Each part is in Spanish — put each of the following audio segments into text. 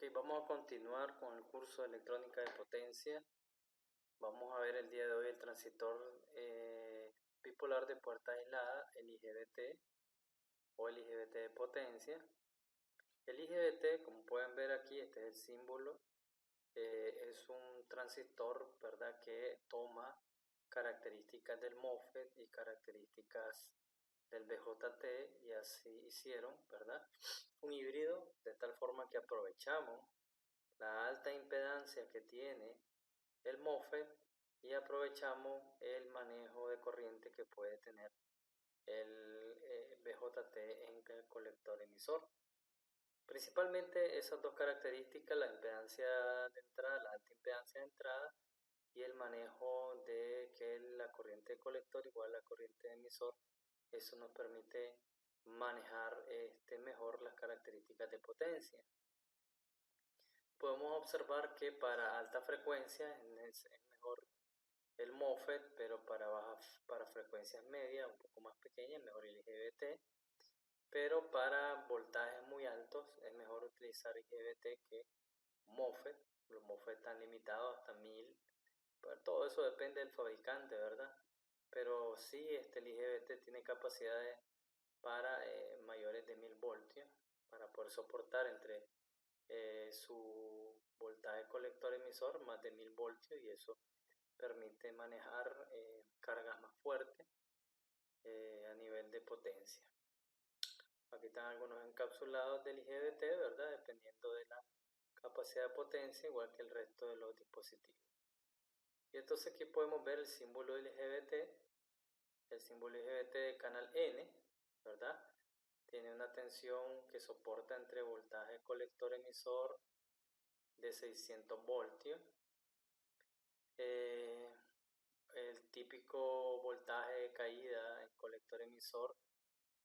Ok, vamos a continuar con el curso de electrónica de potencia. Vamos a ver el día de hoy el transistor bipolar de puerta aislada, el IGBT o el IGBT de potencia. El IGBT, como pueden ver aquí, este es el símbolo, es un transistor, ¿verdad?, que toma características del MOSFET y características del BJT, y así hicieron, ¿verdad?, un híbrido, de tal forma que aprovechamos la alta impedancia que tiene el MOSFET y aprovechamos el manejo de corriente que puede tener el BJT en el colector emisor. Principalmente esas dos características, la impedancia de entrada, la alta impedancia de entrada y el manejo de que la corriente de colector igual a la corriente de emisor, eso nos permite manejar mejor las características de potencia. Podemos observar que para alta frecuencia es mejor el MOSFET, pero para frecuencias medias, un poco más pequeñas, mejor el IGBT. Pero para voltajes muy altos es mejor utilizar IGBT que MOSFET. Los MOSFET están limitados hasta 1000. Pero todo eso depende del fabricante, ¿verdad? Pero sí, el IGBT tiene capacidades para mayores de 1000 voltios, para poder soportar entre su voltaje colector emisor más de 1000 voltios, y eso permite manejar cargas más fuertes a nivel de potencia. Aquí están algunos encapsulados del IGBT, ¿verdad?, dependiendo de la capacidad de potencia, igual que el resto de los dispositivos. Y entonces aquí podemos ver el símbolo del IGBT de canal N, ¿verdad? Tiene una tensión que soporta entre voltaje colector emisor de 600 voltios. El típico voltaje de caída en colector emisor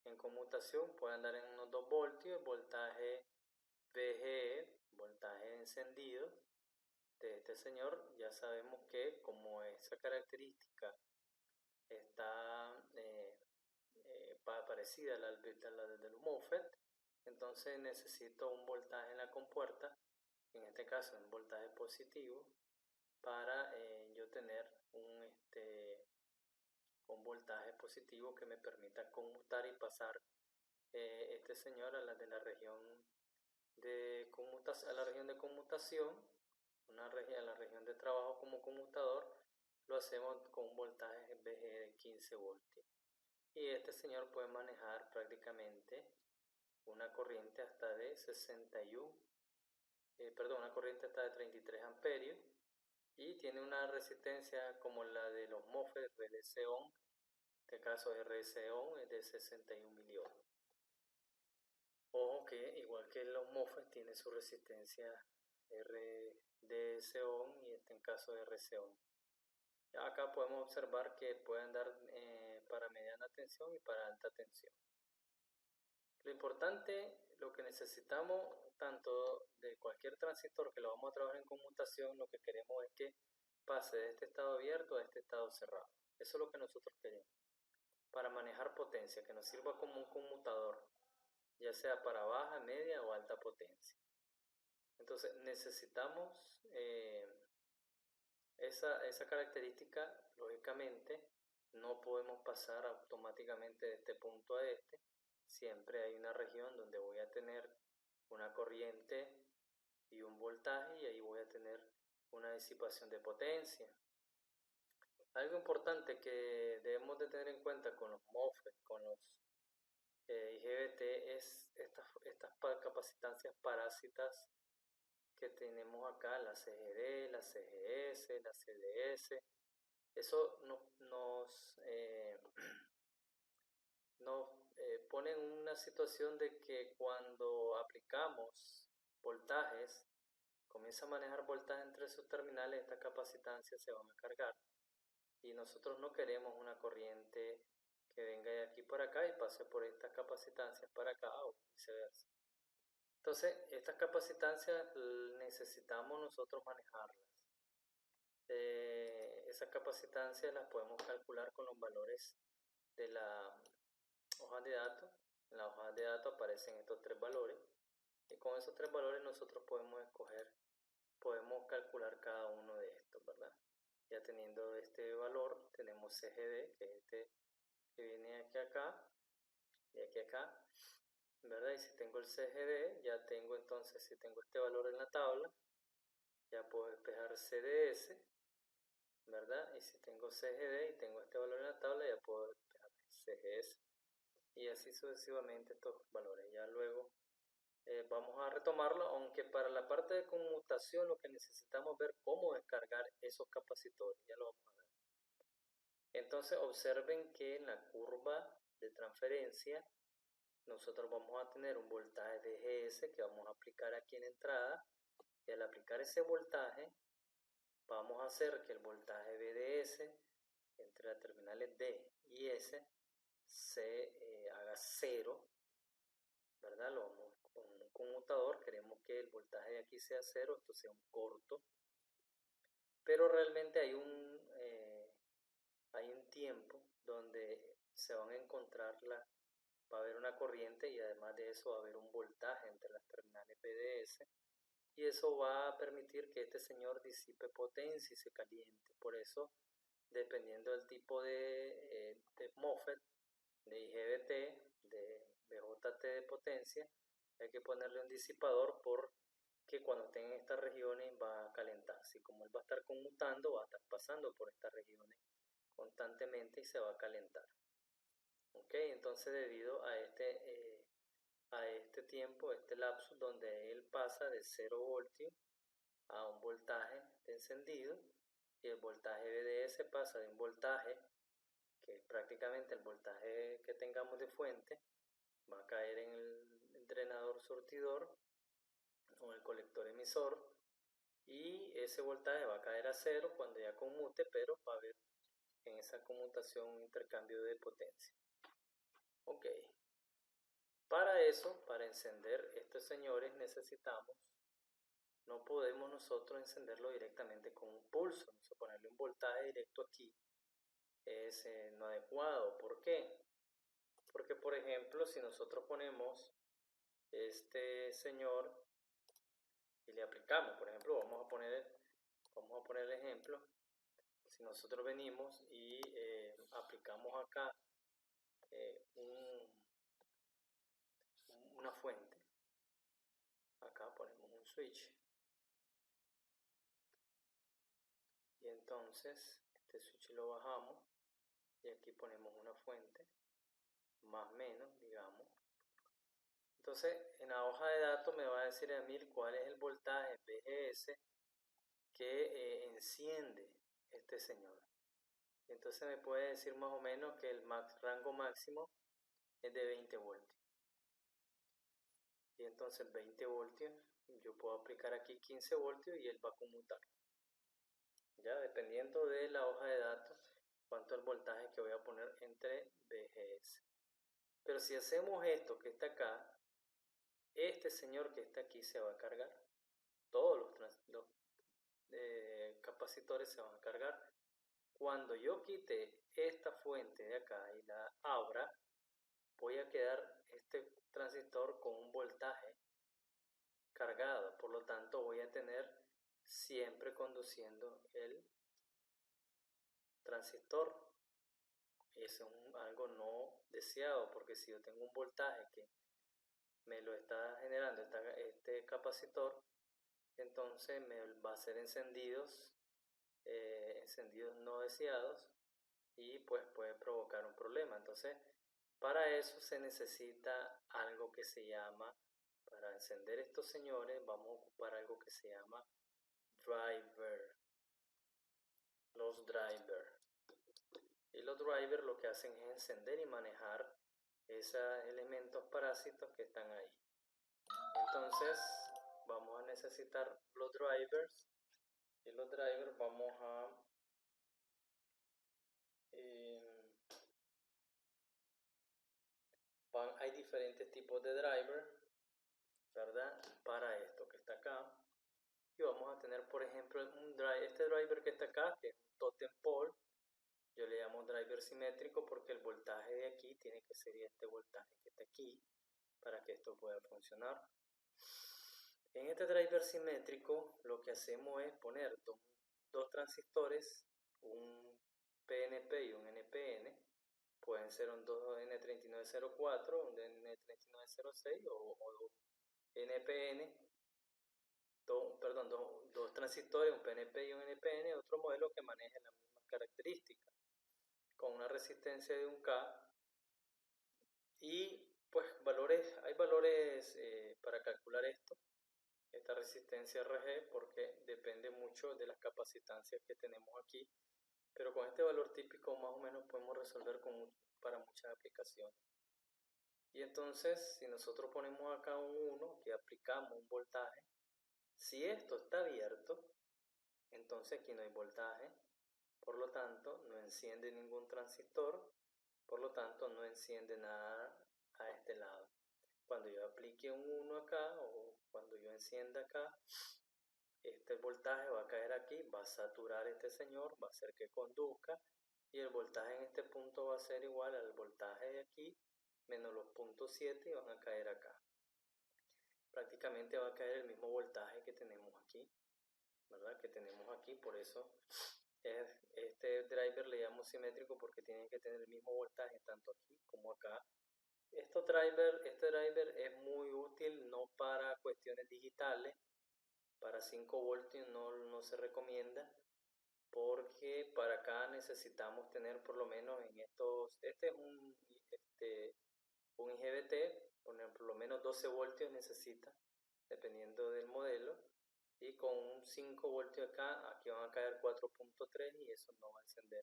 en conmutación puede andar en unos 2 voltios. Voltaje VGE, voltaje de encendido de este señor, ya sabemos que como esa característica está parecida a la del MOSFET, entonces necesito un voltaje en la compuerta, en este caso un voltaje positivo, para yo tener un voltaje positivo que me permita conmutar y pasar este señor a la región de conmutación, a la región de trabajo como conmutador. Lo hacemos con un voltaje VG de 15 voltios. Y este señor puede manejar prácticamente una corriente hasta de 33 amperios, y tiene una resistencia como la de los MOSFET RDC-ON. En este caso RDC-ON es de 61 miliohms. Ojo que igual que los MOSFET tiene su resistencia RDC-ON y en caso de RC-ON. Acá podemos observar que pueden dar para mediana tensión y para alta tensión. Lo importante, lo que necesitamos tanto de cualquier transistor que lo vamos a trabajar en conmutación, lo que queremos es que pase de este estado abierto a este estado cerrado. Eso es lo que nosotros queremos, para manejar potencia, que nos sirva como un conmutador, ya sea para baja, media o alta potencia. Entonces necesitamos esa característica. Lógicamente no podemos pasar automáticamente de este punto a este. Siempre hay una región donde voy a tener una corriente y un voltaje, y ahí voy a tener una disipación de potencia. Algo importante que debemos de tener en cuenta con los MOSFET, con los IGBT, es estas capacitancias parásitas que tenemos acá, la CGD, la CGS, la CDS. Eso nos pone en una situación de que cuando aplicamos voltajes, comienza a manejar voltaje entre sus terminales, estas capacitancias se van a cargar, y nosotros no queremos una corriente que venga de aquí para acá y pase por estas capacitancias para acá o viceversa. Entonces, estas capacitancias necesitamos nosotros manejarlas. Esas capacitancias las podemos calcular con los valores de la hoja de datos. En la hoja de datos aparecen estos 3 valores. Y con esos tres valores nosotros podemos calcular cada uno de estos, ¿verdad? Ya teniendo este valor, tenemos CGD, que es este que viene aquí acá, y aquí acá, ¿verdad? Y si tengo el CGD, ya tengo entonces, si tengo este valor en la tabla, ya puedo despejar CDS, ¿verdad? Y si tengo CGD y tengo este valor en la tabla, ya puedo despejar CGS. Y así sucesivamente estos valores. Ya luego vamos a retomarlo, aunque para la parte de conmutación lo que necesitamos ver cómo descargar esos capacitores. Ya lo vamos a ver. Entonces observen que en la curva de transferencia nosotros vamos a tener un voltaje DGS que vamos a aplicar aquí en la entrada, y al aplicar ese voltaje vamos a hacer que el voltaje BDS entre las terminales D y S se haga 0, ¿verdad? Lo vamos con un conmutador, queremos que el voltaje de aquí sea 0, esto sea un corto, pero realmente hay un tiempo donde se van a encontrar va a haber una corriente y además de eso va a haber un voltaje entre las terminales BDS, y eso va a permitir que este señor disipe potencia y se caliente. Por eso, dependiendo del tipo de MOSFET, de IGBT, de BJT de potencia, hay que ponerle un disipador porque cuando esté en estas regiones va a calentarse. Y como él va a estar conmutando, va a estar pasando por estas regiones constantemente y se va a calentar. ¿Ok? Entonces, debido a este tiempo, este lapso donde él pasa de 0 voltios a un voltaje de encendido, y el voltaje BDS pasa de un voltaje que es prácticamente el voltaje que tengamos de fuente, va a caer en el drenador surtidor o el colector emisor, y ese voltaje va a caer a 0 cuando ya conmute, pero va a haber en esa conmutación un intercambio de potencia. Ok, para eso, para encender estos señores necesitamos, no podemos nosotros encenderlo directamente con un pulso, o sea, ponerle un voltaje directo aquí es no adecuado. ¿Por qué? Porque, por ejemplo, si nosotros ponemos este señor y le aplicamos, por ejemplo, vamos a poner el ejemplo, si nosotros venimos y aplicamos acá una fuente, acá ponemos un switch, y entonces este switch lo bajamos y aquí ponemos una fuente, más o menos, digamos. Entonces, en la hoja de datos me va a decir a mí cuál es el voltaje BGS que enciende este señor. Entonces me puede decir más o menos que el rango máximo es de 20 voltios. Y entonces 20 voltios, yo puedo aplicar aquí 15 voltios y él va a conmutar. Ya dependiendo de la hoja de datos, cuánto es el voltaje que voy a poner entre BGS. Pero si hacemos esto que está acá, este señor que está aquí se va a cargar. Todos los capacitores se van a cargar. Cuando yo quite esta fuente de acá y la abra, voy a quedar este transistor con un voltaje cargado. Por lo tanto, voy a tener siempre conduciendo el transistor. Eso es algo no deseado, porque si yo tengo un voltaje que me lo está generando este capacitor, entonces me va a hacer encendidos no deseados, y pues puede provocar un problema. Entonces, para eso se necesita algo que se llama, para encender estos señores, vamos a ocupar algo que se llama driver. Los drivers. Y los drivers lo que hacen es encender y manejar esos elementos parásitos que están ahí. Entonces, vamos a necesitar los drivers, y los drivers vamos a hay diferentes tipos de driver, ¿verdad? Para esto que está acá, y vamos a tener, por ejemplo, este driver que está acá, que es un totem pole. Yo le llamo driver simétrico porque el voltaje de aquí tiene que ser este voltaje que está aquí para que esto pueda funcionar. En este driver simétrico lo que hacemos es poner dos transistores, un PNP y un NPN, pueden ser un 2N3904, un N3906 o dos NPN, dos transistores, un PNP y un NPN, otro modelo que maneje las mismas características, con una resistencia de 1K y pues hay valores para calcular esta resistencia RG, porque depende mucho de las capacitancias que tenemos aquí, pero con este valor típico más o menos podemos resolver para muchas aplicaciones. Y entonces, si nosotros ponemos acá un 1, que aplicamos un voltaje, si esto está abierto, entonces aquí no hay voltaje, por lo tanto no enciende ningún transistor, por lo tanto no enciende nada a este lado. Cuando yo aplique un 1 acá, o cuando yo encienda acá, este voltaje va a caer aquí, va a saturar este señor, va a hacer que conduzca, y el voltaje en este punto va a ser igual al voltaje de aquí, menos los puntos 7 y van a caer acá. Prácticamente va a caer el mismo voltaje que tenemos aquí, ¿verdad? Que tenemos aquí, por eso este driver le llamo simétrico, porque tiene que tener el mismo voltaje tanto aquí como acá. Este driver es muy útil no para cuestiones digitales, para 5 voltios no se recomienda, porque para acá necesitamos tener por lo menos en este es un IGBT, por lo menos 12 voltios necesita, dependiendo del modelo, y con un 5 voltios acá, aquí van a caer 4.3 y eso no va a encender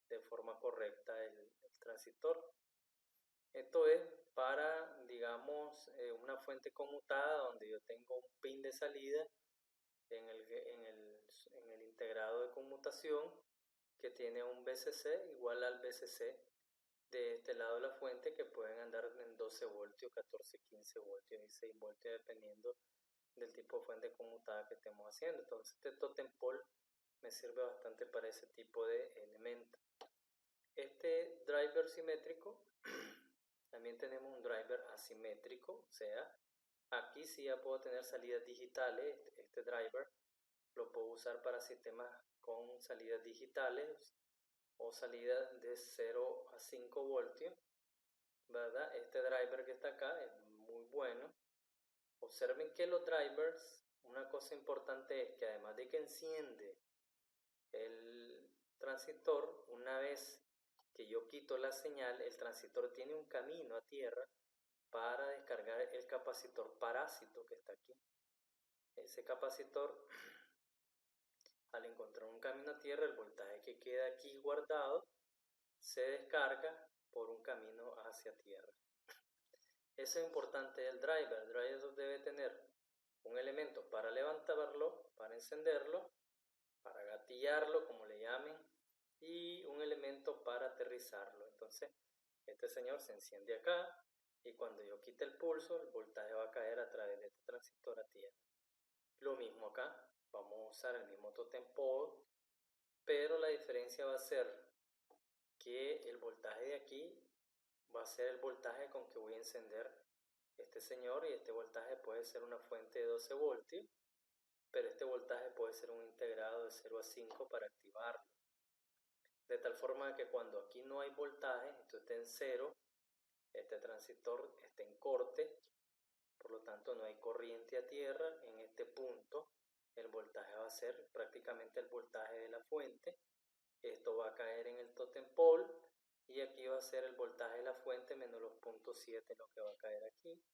de forma correcta el transistor. Esto es para, digamos, una fuente conmutada donde yo tengo un pin de salida en el integrado de conmutación, que tiene un VCC igual al VCC de este lado de la fuente, que pueden andar en 12 voltios, 14, 15 voltios, 16 voltios, dependiendo del tipo de fuente conmutada que estemos haciendo. Entonces este totem pole me sirve bastante para ese tipo de elementos. Este driver simétrico, también tenemos un driver asimétrico, o sea, aquí sí ya puedo tener salidas digitales. Este driver lo puedo usar para sistemas con salidas digitales o salidas de 0 a 5 voltios, ¿verdad? Este driver que está acá es muy bueno. Observen que los drivers, una cosa importante es que además de que enciende el transistor, una vez que yo quito la señal, el transistor tiene un camino a tierra para descargar el capacitor parásito que está aquí. Ese capacitor, al encontrar un camino a tierra, el voltaje que queda aquí guardado se descarga por un camino hacia tierra. Eso es importante del driver. El driver debe tener un elemento para levantarlo, para encenderlo, para gatillarlo, como le llamen, y un elemento para aterrizarlo. Entonces, este señor se enciende acá, y cuando yo quite el pulso, el voltaje va a caer a través de este transistor a tierra. Lo mismo acá, vamos a usar el mismo totem pole, pero la diferencia va a ser que el voltaje de aquí va a ser el voltaje con que voy a encender este señor, y este voltaje puede ser una fuente de 12 voltios, pero este voltaje puede ser un integrado de 0 a 5 para activarlo. De tal forma que cuando aquí no hay voltaje, esto está en 0, este transistor está en corte, por lo tanto no hay corriente a tierra. En este punto el voltaje va a ser prácticamente el voltaje de la fuente. Esto va a caer en el totem pole, y aquí va a ser el voltaje de la fuente menos los puntos 7, lo que va a caer aquí.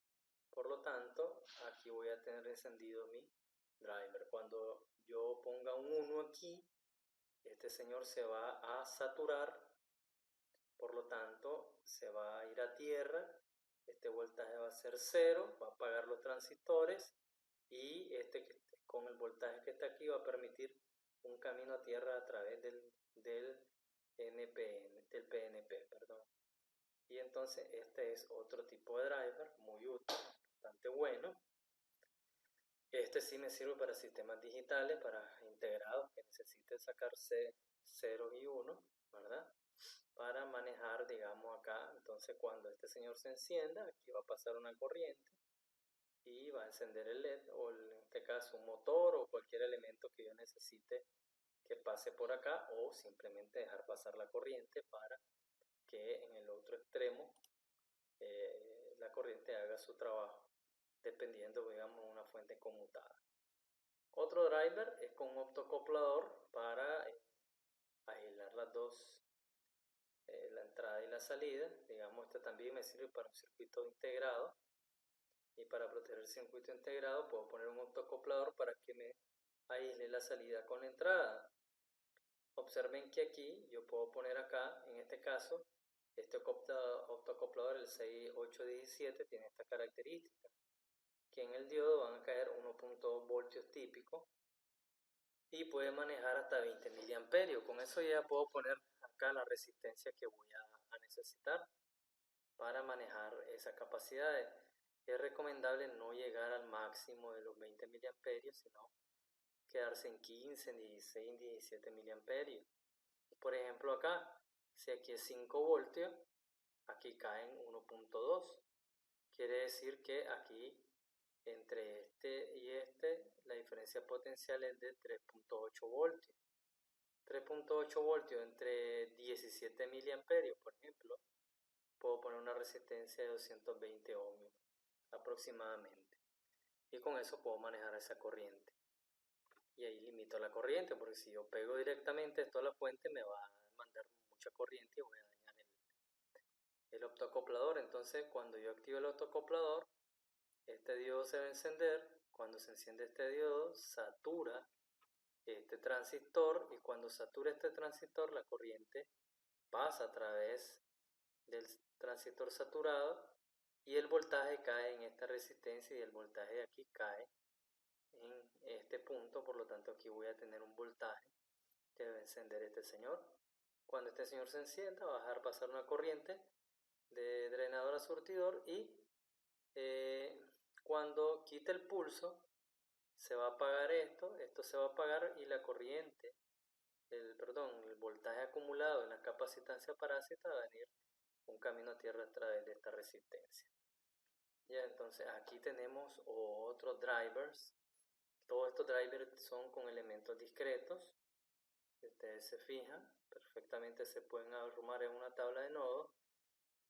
Por lo tanto, aquí voy a tener encendido mi driver. Cuando yo ponga un 1 aquí, este señor se va a saturar, por lo tanto se va a ir a tierra, este voltaje va a ser 0, va a apagar los transistores, y con el voltaje que está aquí va a permitir un camino a tierra a través del PNP, perdón. Y entonces este es otro tipo de driver muy útil, bastante bueno. Este sí me sirve para sistemas digitales, para integrados que necesiten sacarse 0 y 1, ¿verdad? Para manejar, digamos, acá. Entonces cuando este señor se encienda, aquí va a pasar una corriente, y va a encender el LED, o en este caso un motor o cualquier elemento que yo necesite que pase por acá, o simplemente dejar pasar la corriente para que en el otro extremo la corriente haga su trabajo, dependiendo, digamos, de una fuente conmutada. Otro driver es con un optocoplador para aislar las dos, la entrada y la salida. Digamos, este también me sirve para un circuito integrado, y para proteger el circuito integrado puedo poner un optocoplador para que me aísle la salida con la entrada. Observen que aquí yo puedo poner acá, en este caso, este optocoplador, el 6817, tiene esta característica, que en el diodo van a caer 1.2 voltios típicos y puede manejar hasta 20 miliamperios. Con eso ya puedo poner acá la resistencia que voy a necesitar para manejar esas capacidades. Es recomendable no llegar al máximo de los 20 miliamperios, sino quedarse en 15, 16, 17 miliamperios. Por ejemplo, acá, si aquí es 5 voltios, aquí caen 1.2. Quiere decir que aquí, entre este y este, la diferencia potencial es de 3.8 voltios. 3.8 voltios entre 17 miliamperios, por ejemplo, puedo poner una resistencia de 220 ohmios aproximadamente. Y con eso puedo manejar esa corriente. Y ahí limito la corriente, porque si yo pego directamente esto a la fuente me va a mandar mucha corriente y voy a dañar el optocoplador. Entonces, cuando yo activo el optocoplador, este diodo se va a encender. Cuando se enciende este diodo, satura este transistor, y cuando satura este transistor, la corriente pasa a través del transistor saturado y el voltaje cae en esta resistencia, y el voltaje de aquí cae en este punto. Por lo tanto, aquí voy a tener un voltaje que debe encender este señor. Cuando este señor se encienda, va a dejar pasar una corriente de drenador a surtidor, y cuando quite el pulso se va a apagar esto se va a apagar, y la corriente, el voltaje acumulado en la capacitancia parásita va a venir un camino a tierra a través de esta resistencia. Ya, entonces aquí tenemos otros drivers. Todos estos drivers son con elementos discretos. Si ustedes se fijan, perfectamente se pueden arrumar en una tabla de nodos.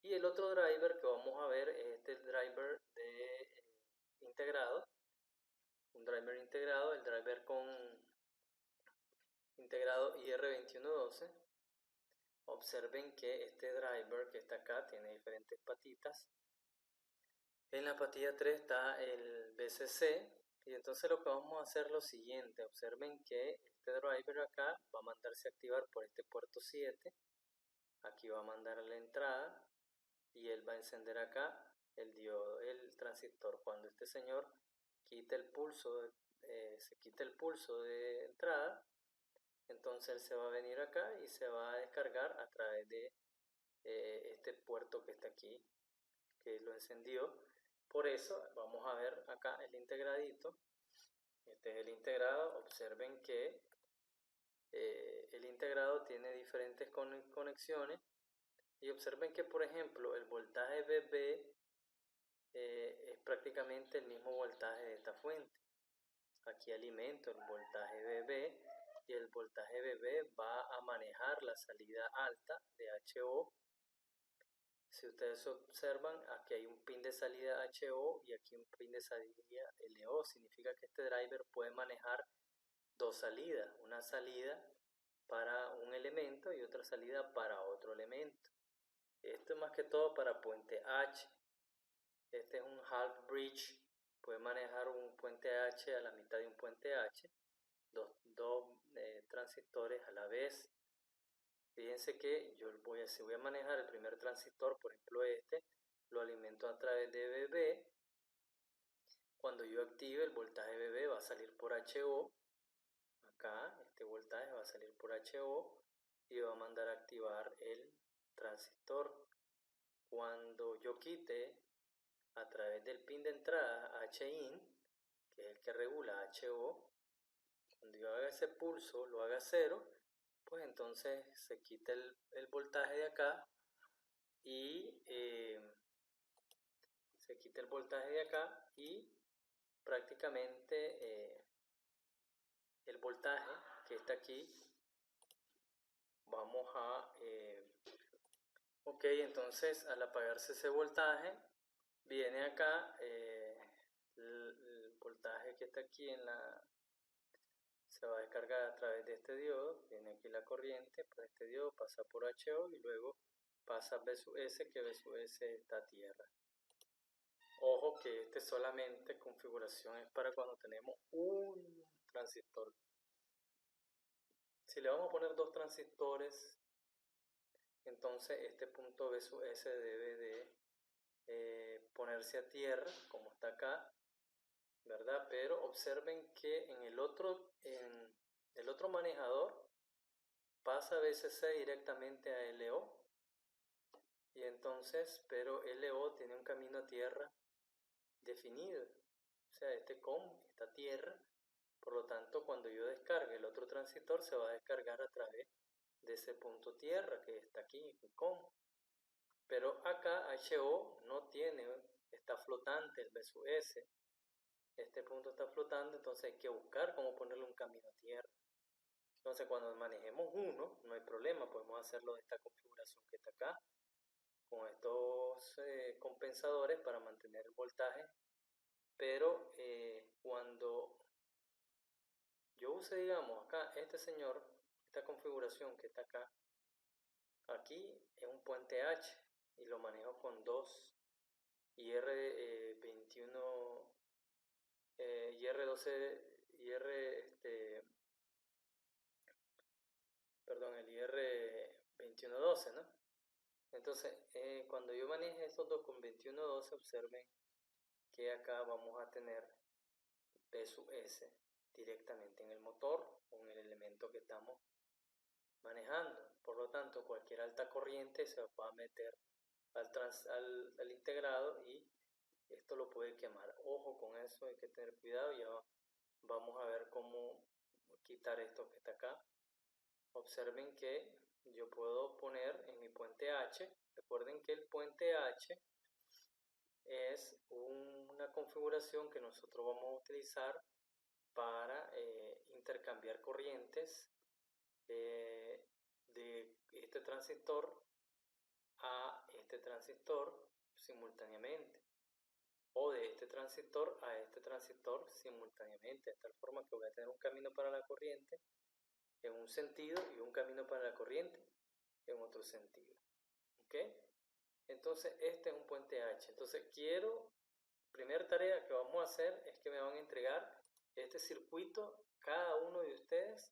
Y el otro driver que vamos a ver es este driver de integrado. Un driver integrado, el driver con integrado IR2112. Observen que este driver que está acá tiene diferentes patitas. En la patilla 3 está el BCC, y entonces lo que vamos a hacer es lo siguiente. Observen que este driver acá va a mandarse a activar por este puerto 7. Aquí va a mandar la entrada y él va a encender acá el diodo, el transistor. Cuando este señor quite el pulso, se quite el pulso de entrada, entonces él se va a venir acá y se va a descargar a través de este puerto que está aquí, que lo encendió. Por eso vamos a ver acá el integradito. Este es el integrado. Observen que el integrado tiene diferentes conexiones, y observen que, por ejemplo, el voltaje VB es prácticamente el mismo voltaje de esta fuente. Aquí alimento el voltaje VB, y el voltaje VB va a manejar la salida alta de HO. Si ustedes observan, aquí hay un pin de salida HO y aquí un pin de salida LO. Significa que este driver puede manejar dos salidas, una salida para un elemento y otra salida para otro elemento. Esto es más que todo para puente H. Este es un half bridge, puede manejar un puente H a la mitad de un puente H, dos transistores a la vez. Fíjense que si voy a manejar el primer transistor, por ejemplo este, lo alimento a través de VB. Cuando yo active, el voltaje VB va a salir por HO. Acá este voltaje va a salir por HO y va a mandar a activar el transistor. Cuando yo quite a través del pin de entrada HIN, que es el que regula HO, cuando yo haga ese pulso, lo haga 0, pues entonces se quita el voltaje de acá, y se quita el voltaje de acá, y prácticamente el voltaje que está aquí, vamos a ok, entonces al apagarse ese voltaje viene acá el voltaje que está aquí se va a descargar a través de este diodo, viene aquí la corriente, pues este diodo pasa por HO y luego pasa B sub S, que B sub S está a tierra. Ojo que este solamente configuración es para cuando tenemos un transistor. Si le vamos a poner dos transistores, entonces este punto B sub S debe de ponerse a tierra, como está acá, ¿verdad? Pero observen que en el otro manejador pasa BCC directamente a LO, y entonces, pero LO tiene un camino a tierra definido, o sea, este COM está a tierra, por lo tanto cuando yo descargue el otro transistor se va a descargar a través de ese punto tierra que está aquí, en COM. Pero acá HO no tiene, está flotante el B sub S, este punto está flotando, entonces hay que buscar cómo ponerle un camino a tierra. Entonces cuando manejemos uno, no hay problema, podemos hacerlo de esta configuración que está acá, con estos compensadores para mantener el voltaje, pero cuando yo use, digamos, acá este señor, esta configuración que está acá, aquí es un puente H y lo manejo con 2 IR21 IR12 perdón, el IR2112, ¿no? Entonces, cuando yo maneje estos dos con 2112, observen que acá vamos a tener P sub S directamente en el motor o en el elemento que estamos manejando. Por lo tanto, cualquier alta corriente se va a meter al integrado y esto lo puede quemar. Ojo con eso, hay que tener cuidado. Ya vamos a ver cómo quitar esto que está acá. Observen que yo puedo poner en mi puente H, recuerden que el puente H es una configuración que nosotros vamos a utilizar para intercambiar corrientes de este transistor a este transistor simultáneamente, o de este transistor a este transistor simultáneamente, de tal forma que voy a tener un camino para la corriente en un sentido y un camino para la corriente en otro sentido. ¿Ok? Entonces este es un puente H. Entonces primera tarea que vamos a hacer es que me van a entregar este circuito cada uno de ustedes,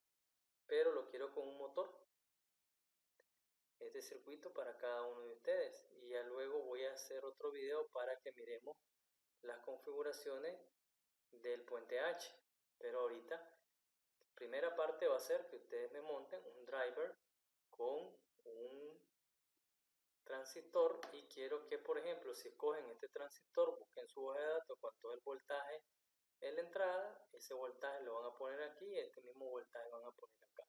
pero lo quiero con un motor. Este circuito para cada uno de ustedes, y ya luego voy a hacer otro video para que miremos las configuraciones del puente H. Pero ahorita, primera parte va a ser que ustedes me monten un driver con un transistor, y quiero que, por ejemplo, si escogen este transistor, busquen su hoja de datos cuánto es el voltaje en la entrada, ese voltaje lo van a poner aquí y este mismo voltaje van a poner acá.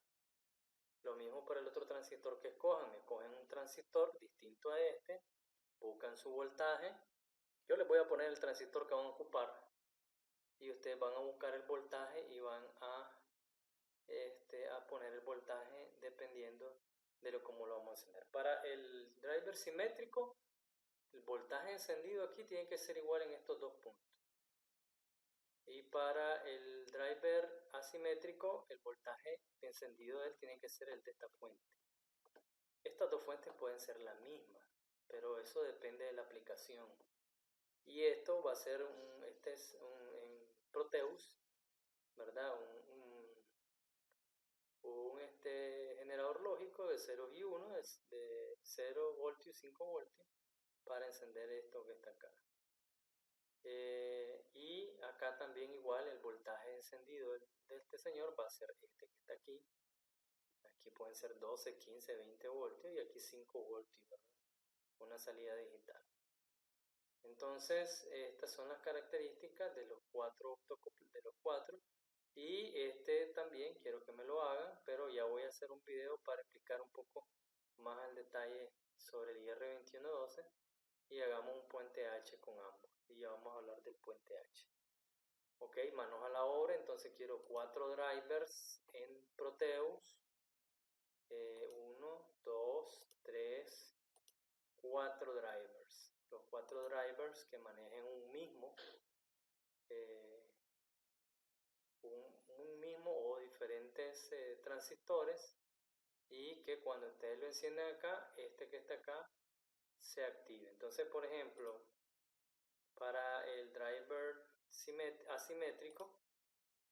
Lo mismo para el otro transistor que escogen un transistor distinto a este, buscan su voltaje, yo les voy a poner el transistor que van a ocupar y ustedes van a buscar el voltaje y van a poner el voltaje dependiendo de cómo lo vamos a encender. Para el driver simétrico, el voltaje encendido aquí tiene que ser igual en estos dos puntos. Y para el driver asimétrico, el voltaje encendido de él tiene que ser el de esta fuente. Estas dos fuentes pueden ser la misma, pero eso depende de la aplicación. Y esto va a ser en Proteus, ¿verdad? Un generador lógico de 0 y 1, de 0 voltios y 5 voltios, para encender esto que está acá. Y acá también igual el voltaje encendido de este señor va a ser este que está aquí. Aquí pueden ser 12, 15, 20 voltios y aquí 5 voltios, ¿verdad? Una salida digital. Entonces, estas son las características de los cuatro y también quiero que me lo hagan, pero ya voy a hacer un video para explicar un poco más al detalle sobre el IR2112 y hagamos un puente H con ambos, y ya vamos a hablar del puente H. Ok, manos a la obra. Entonces quiero 4 drivers en Proteus. 1, 2, 3, 4 drivers. Los 4 drivers que manejen eh, un mismo o diferentes transistores, y que cuando ustedes lo encienden acá, este que está acá se active. Entonces, por ejemplo, para el driver asimétrico,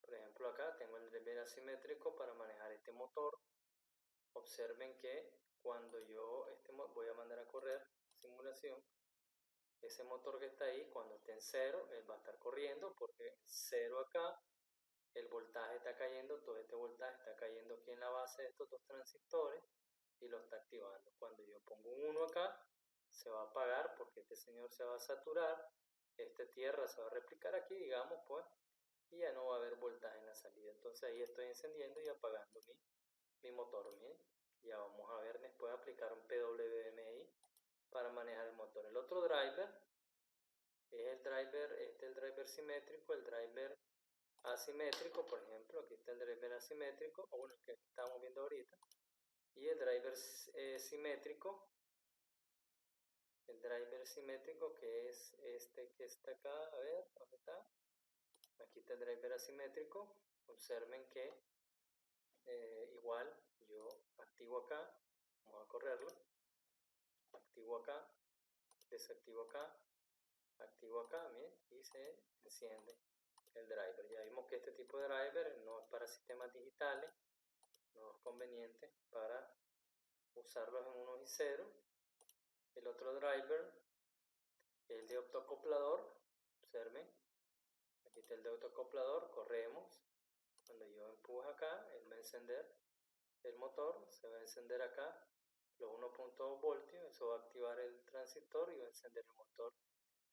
por ejemplo acá tengo el driver asimétrico para manejar este motor. Observen que cuando yo voy a mandar a correr simulación, ese motor que está ahí, cuando esté en cero, él va a estar corriendo, porque cero acá, el voltaje está cayendo, todo este voltaje está cayendo aquí en la base de estos dos transistores y lo está activando. Cuando yo pongo un 1 acá, se va a apagar porque este señor se va a saturar, esta tierra se va a replicar aquí, digamos, pues, y ya no va a haber voltaje en la salida. Entonces ahí estoy encendiendo y apagando mi motor. Bien, ya vamos a ver después aplicar un PWMI para manejar el motor. El otro driver es el driver, el driver simétrico, el driver asimétrico. Por ejemplo, aquí está el driver asimétrico, o bueno, que estamos viendo ahorita, y el driver simétrico, que es este que está acá. A ver, ¿dónde está? Aquí está el driver asimétrico. Observen que igual yo activo acá, vamos a correrlo, activo acá, desactivo acá, activo acá, bien, y se enciende el driver. Ya vimos que este tipo de driver no es para sistemas digitales, no es conveniente para usarlos en unos y ceros. El otro driver es el de autoacoplador. Observen, aquí está el de autoacoplador, corremos. Cuando yo empuje acá, él va a encender el motor, se va a encender acá los 1.2 voltios, eso va a activar el transistor y va a encender el motor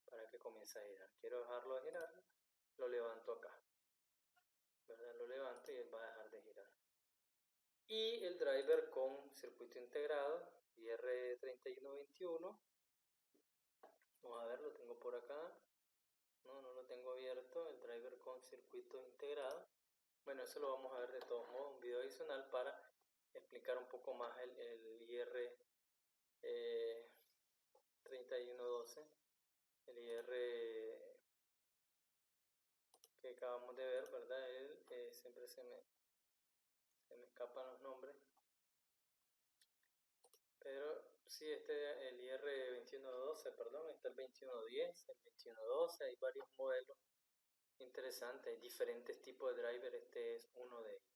para que comience a girar. Quiero dejarlo de girar, lo levanto acá, ¿verdad? Lo levanto y él va a dejar de girar. Y el driver con circuito integrado, IR3121, vamos a ver, lo tengo por acá, no lo tengo abierto, el driver con circuito integrado. Bueno, eso lo vamos a ver de todos modos, un video adicional para explicar un poco más el IR 3112, el IR que acabamos de ver, ¿verdad? Siempre se me escapan los nombres, pero sí, el IR2112, perdón, está el 2110, el 2112, hay varios modelos interesantes, hay diferentes tipos de driver, este es uno de ellos.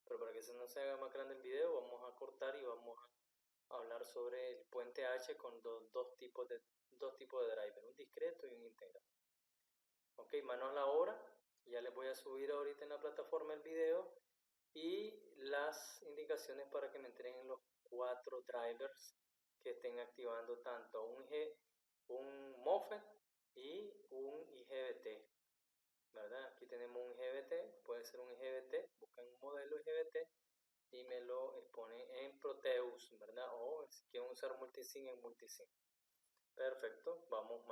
Pero para que no se haga más grande el video, vamos a cortar y vamos a hablar sobre el puente H con dos tipos de driver, un discreto y un integrado. Ok, manos a la obra. Ya les voy a subir ahorita en la plataforma el video y las indicaciones para que me entreguen los 4 drivers que estén activando tanto un MOSFET y un IGBT, ¿verdad? Aquí tenemos un IGBT, puede ser un IGBT, buscan un modelo IGBT y me lo ponen en Proteus, ¿verdad? O si quieren usar multisync, en multisync. Perfecto, vamos